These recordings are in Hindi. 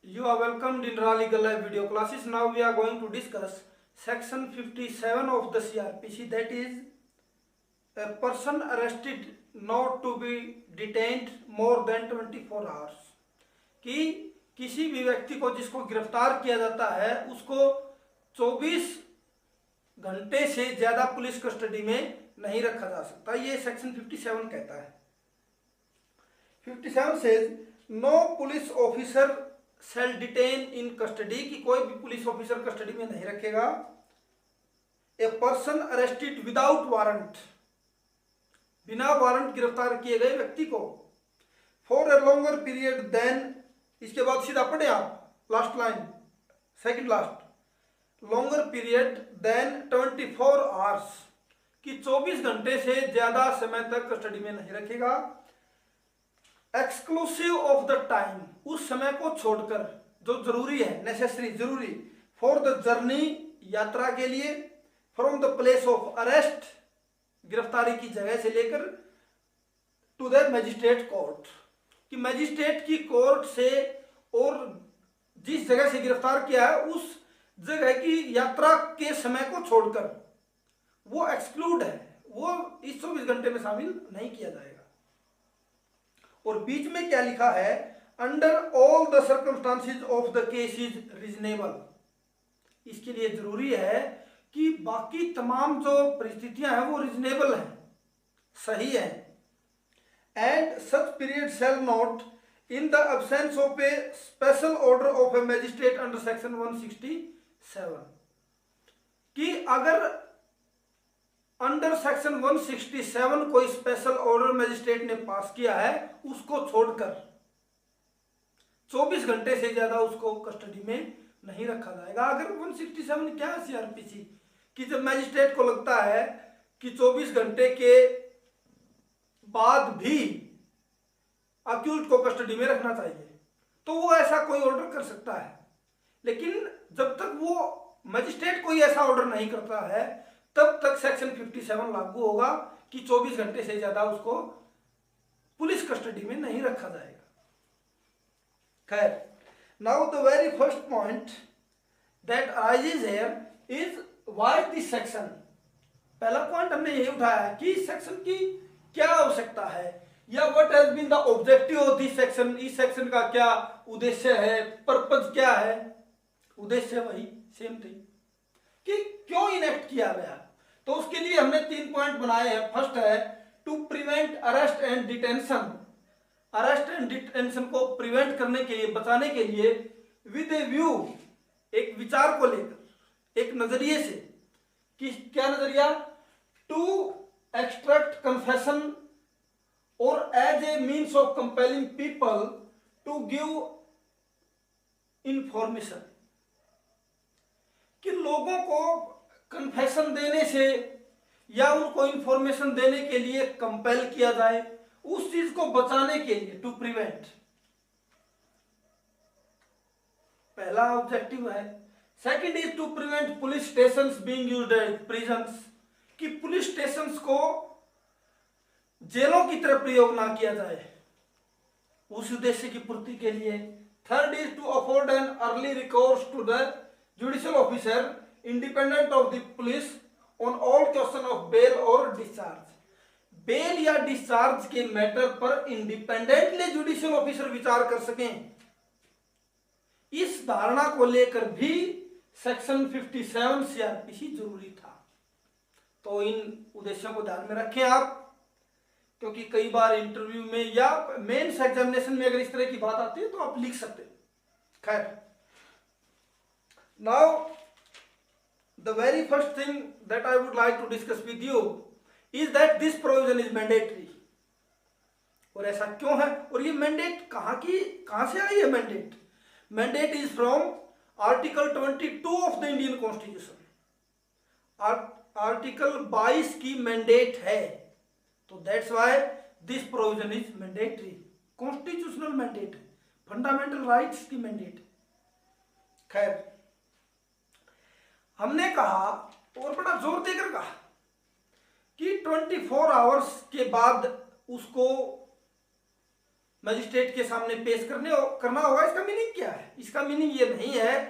You are welcomed in Raw Legal Live video classes. Now we are going to discuss section 57 of the CRPC, that is a person arrested not to be detained more than 24 hours. कि किसी भी व्यक्ति को जिसको गिरफ्तार किया जाता है उसको 24 घंटे से ज्यादा पुलिस कस्टडी में नहीं रखा जा सकता, ये सेक्शन 57 कहता है। 57 says no police officer shall detain in custody, कि कोई भी पुलिस ऑफिसर कस्टडी में नहीं रखेगा a person arrested without warrant, बिना वारंट गिरफ्तार किए गए व्यक्ति को for a longer period than, इसके बाद सीधा पढ़े आप last line second last, longer period than 24 hours, कि 24 घंटे से ज्यादा समय तक कस्टडी में नहीं रखेगा। एक्सक्लूसिव ऑफ द टाइम, उस समय को छोड़कर जो जरूरी है, नेसेसरी जरूरी, फॉर द जर्नी यात्रा के लिए, from the place of arrest गिरफ्तारी की जगह से लेकर टू द मजिस्ट्रेट कोर्ट, कि मजिस्ट्रेट की कोर्ट से और जिस जगह से गिरफ्तार किया है उस जगह की यात्रा के समय को छोड़कर वो एक्सक्लूड है, वो इस 24 घंटे में शामिल नहीं किया जाएगा। और बीच में क्या लिखा है, under all the circumstances of the case is reasonable, इसके लिए जरूरी है कि बाकी तमाम जो परिस्थितियां हैं वो रीजनेबल हैं, सही है। And such period shall not in the absence of A special order of A magistrate under section 167, कि अगर अंडर सेक्शन 167 कोई स्पेशल ऑर्डर मैजिस्ट्रेट ने पास किया है उसको छोड़कर 24 घंटे से ज्यादा उसको कस्टडी में नहीं रखा जाएगा। अगर 167 क्या है सीआरपीसी, कि जब मैजिस्ट्रेट को लगता है कि 24 घंटे के बाद भी अक्यूज्ड को कस्टडी में रखना चाहिए तो वो ऐसा कोई ऑर्डर कर सकता है, लेकिन जब तक वो मैजिस्ट्रेट कोई ऐसा ऑर्डर नहीं करता है तब तक सेक्शन 57 लागू होगा कि 24 घंटे से ज्यादा उसको पुलिस कस्टडी में नहीं रखा जाएगा। खैर, now the very first point that arises here is why this section. पहला पॉइंट हमने यही उठाया कि सेक्शन की क्या आवश्यकता है या what has been the objective of this section, इस सेक्शन का क्या उद्देश्य है, पर्पज क्या है। उद्देश्य वही सेम थिंग कि क्यों इनेक्ट किया गया, तो उसके लिए हमने 3 पॉइंट बनाए हैं। फर्स्ट है to prevent arrest and detention, arrest and detention को प्रिवेंट करने के लिए, बचाने के लिए, विद ए व्यू, एक विचार को लेकर, एक नजरिए से, कि क्या नजरिया, टू एक्सट्रैक्ट कन्फेशन और as a means of compelling people to give information, कि लोगों को कन्फेशन देने से या उनको इंफॉर्मेशन देने के लिए कंपेल किया जाए, उस चीज को बचाने के लिए, टू प्रिवेंट, पहला ऑब्जेक्टिव है। Second is to prevent police stations being used as prisons, कि पुलिस स्टेशंस को जेलों की तरह प्रयोग ना किया जाए, उस उद्देश्य की पूर्ति के लिए। Third is to afford an early recourse to the judicial officer independent of the police on all question of bail और डिस्चार्ज, बेल या डिस्चार्ज के मैटर पर इंडिपेंडेंटली जुडिशियल ऑफिसर विचार कर सकें, इस धारणा को लेकर भी सेक्शन 57 सीआरपीसी जरूरी था। तो इन उद्देश्यों को ध्यान में रखें आप, क्योंकि कई बार इंटरव्यू में या मेंस एग्जामिनेशन में अगर इस तरह की बात आती है तो आप लिख सकते हैं। खैर, now the very first thing that I would like to discuss with you is that this provision is mandatory। और ऐसा क्यों है, और ये मैंडेट कहां से आई है mandate? Mandate is from article 22 of the Indian constitution, article 22 की मैंडेट है, तो that's why this provision is mandatory, constitutional mandate है, फंडामेंटल राइट्स की मैंडेट। खैर, हमने कहा और बड़ा जोर देकर कहा कि 24 आवर्स के बाद उसको मजिस्ट्रेट के सामने पेश करना होगा। इसका मीनिंग क्या है? इसका मीनिंग ये नहीं है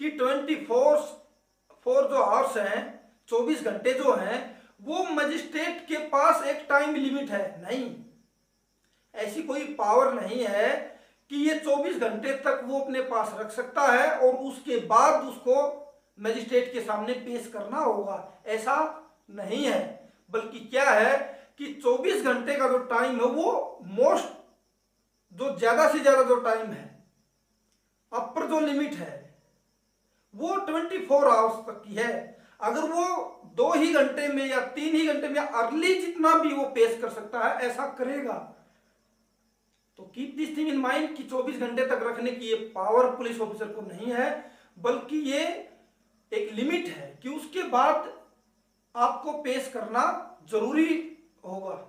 कि 24 जो आवर्स हैं, 24 घंटे जो हैं, वो मजिस्ट्रेट के पास एक टाइम लिमिट है। नहीं, ऐसी कोई पावर नहीं है कि ये 24 घंटे तक वो अपने पास रख सकता है और उसके बाद उसको मजिस्ट्रेट के सामने पेश करना होगा। ऐसा नहीं है, बल्कि क्या है कि 24 घंटे का जो टाइम है वो जो ज्यादा से ज्यादा जो टाइम है, अपर जो लिमिट है, वो 24 आवर्स तक की है। अगर वो 2 ही घंटे में या 3 ही घंटे में या अर्ली जितना भी वो पेश कर सकता है, ऐसा करेगा। तो keep this thing in mind कि 24 घंटे तक रखने की ये पावर पुलिस ऑफिसर को नहीं है, बल्कि ये एक लिमिट है कि उसके बाद आपको पेश करना जरूरी होगा।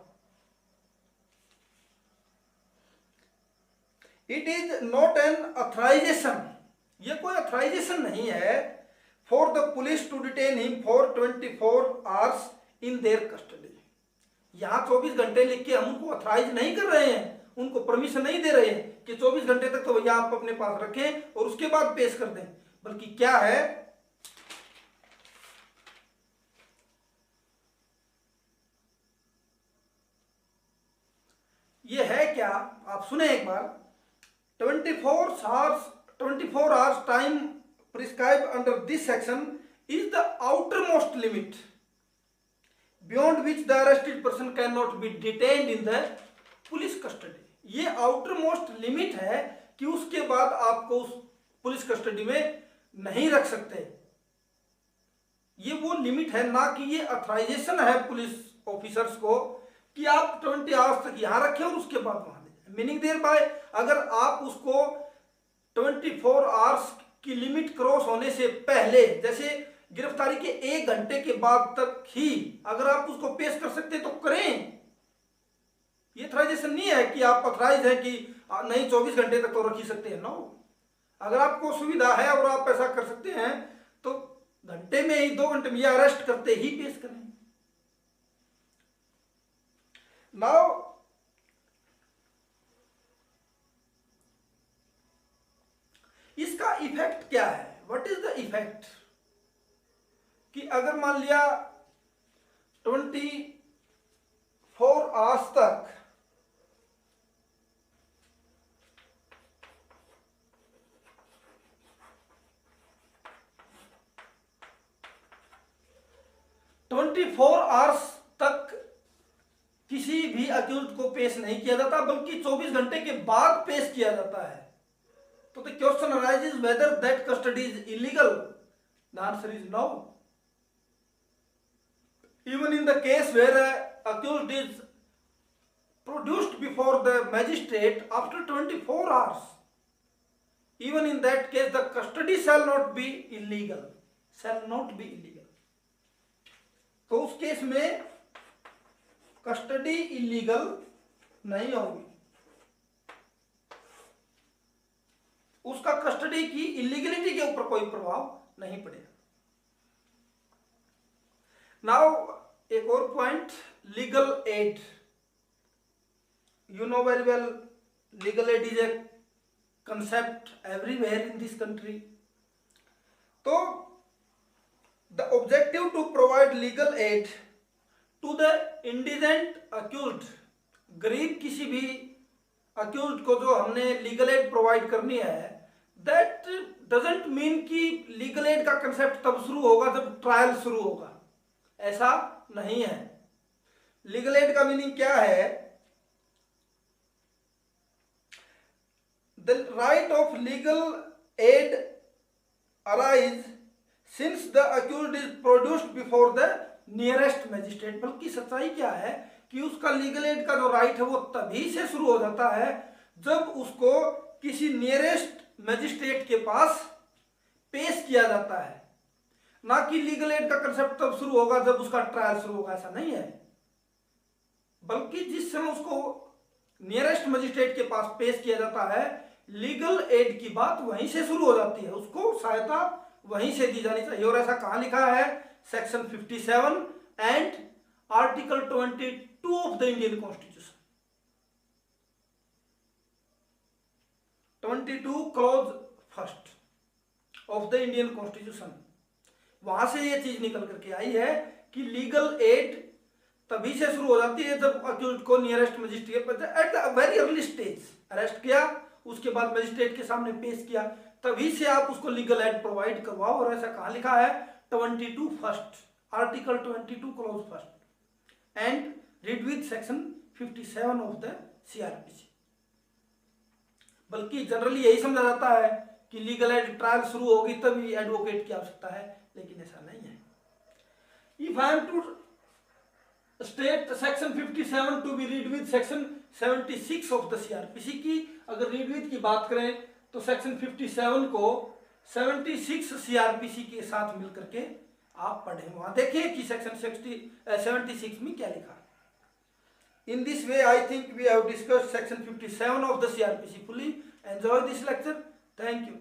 It is not an authorisation, ये कोई ऑथराइजेशन नहीं है for the police to detain him for 24 hours in their custody. यहां 24 घंटे लिख के हम उनको ऑथराइज नहीं कर रहे हैं, उनको परमिशन नहीं दे रहे हैं कि 24 घंटे तक तो भैया आप अपने पास रखें और उसके बाद पेश कर दें, बल्कि क्या है, ये है क्या, आप सुने एक बार। 24 hours time prescribe under this section is the outermost limit beyond which the arrested person can not be detained in the police custody. ये आउटरमोस्ट लिमिट है कि उसके बाद आपको उस पुलिस कस्टडी में नहीं रख सकते। ये वो लिमिट है, ना कि ये अथराइजेशन है पुलिस ऑफिसर्स को कि आप 20 आवर्स तक यहां रखें और उसके बाद वहां ले जाए। मीनिंग देयर बाय, अगर आप उसको 24 आवर्स की लिमिट क्रॉस होने से पहले, जैसे गिरफ्तारी के 1 घंटे के बाद तक ही अगर आप उसको पेश कर सकते हैं तो करें। ये अथराइजेशन नहीं है कि आप अथराइज है कि नहीं 24 घंटे तक तो रख ही सकते हैं। नो, अगर आपको सुविधा है और आप ऐसा कर सकते हैं तो घंटे में ही, 2 घंटे में या अरेस्ट करते ही पेश करें। नाउ इसका इफेक्ट क्या है? What is the effect? कि अगर मान लिया 24 आवर्स तक किसी भी अक्यूज्ड को पेश नहीं किया जाता, बल्कि 24 घंटे के बाद पेश किया जाता है, तो the question arises whether that custody is illegal. The answer is no. Even in the case where a accused is produced before the magistrate after 24 hours, even in that case the custody shall not be illegal. Shall not be illegal. तो उस केस में कस्टडी इलीगल नहीं होगी, उसका कस्टडी की इलीगलिटी के ऊपर कोई प्रभाव नहीं पड़ेगा। नाउ एक और point, legal aid. You know very well, legal aid is a concept everywhere in this country. तो the objective to provide legal aid to the indigent accused, गरीब किसी भी अक्यूज्ड को जो हमने लीगल एड प्रोवाइड करनी है, दैट डजंट मीन कि लीगल एड का कंसेप्ट तब शुरू होगा जब ट्रायल शुरू होगा। ऐसा नहीं है। लीगल एड का मीनिंग क्या है? The right of legal aid arise since the accused is produced before the nearest magistrate. बल्कि सच्चाई क्या है कि उसका लीगल एड का जो राइट है वो तभी से शुरू हो जाता है जब उसको किसी नियरेस्ट मैजिस्ट्रेट के पास पेश किया जाता है, ना कि लीगल एड का कंसेप्ट तब शुरू होगा जब उसका ट्रायल शुरू होगा। ऐसा नहीं है, बल्कि जिस समय उसको नियरेस्ट मैजिस्ट्रेट के पास पेश किया जाता है, लीगल एड की बात वहीं से शुरू हो जाती है, उसको सहायता वहीं से दी जानी चाहिए। और ऐसा कहां लिखा है? Section 57 and article 22 of the Indian constitution. 22 clause first of the Indian constitution, वहां से ये चीज निकल करके आई है कि लीगल एड तभी से शुरू हो जाती है जब अक्यूज्ड को nearest magistrate at the very early stage arrest किया, उसके बाद मजिस्ट्रेट के सामने पेश किया, तभी से आप उसको लीगल एड प्रोवाइड करवाओ। और ऐसा कहाँ लिखा है? 22 first, article 22 clause first and read with section 57 of the CrPC. बल्कि जनरली यही समझा जाता है कि लीगल एड ट्रायल शुरू होगी तभी एडवोकेट की आवश्यकता है, लेकिन ऐसा नहीं है। If I am to state section 57 to be read with section 76 of the CrPC की अगर रीड विद की बात करें तो सेक्शन 57 को 76 सीआरपीसी के साथ मिलकर के आप पढ़ें, वहां देखिए कि सेक्शन 76 में क्या लिखा। In this way, I think we have discussed section 57 of the CRPC fully. Enjoy this lecture. Thank you.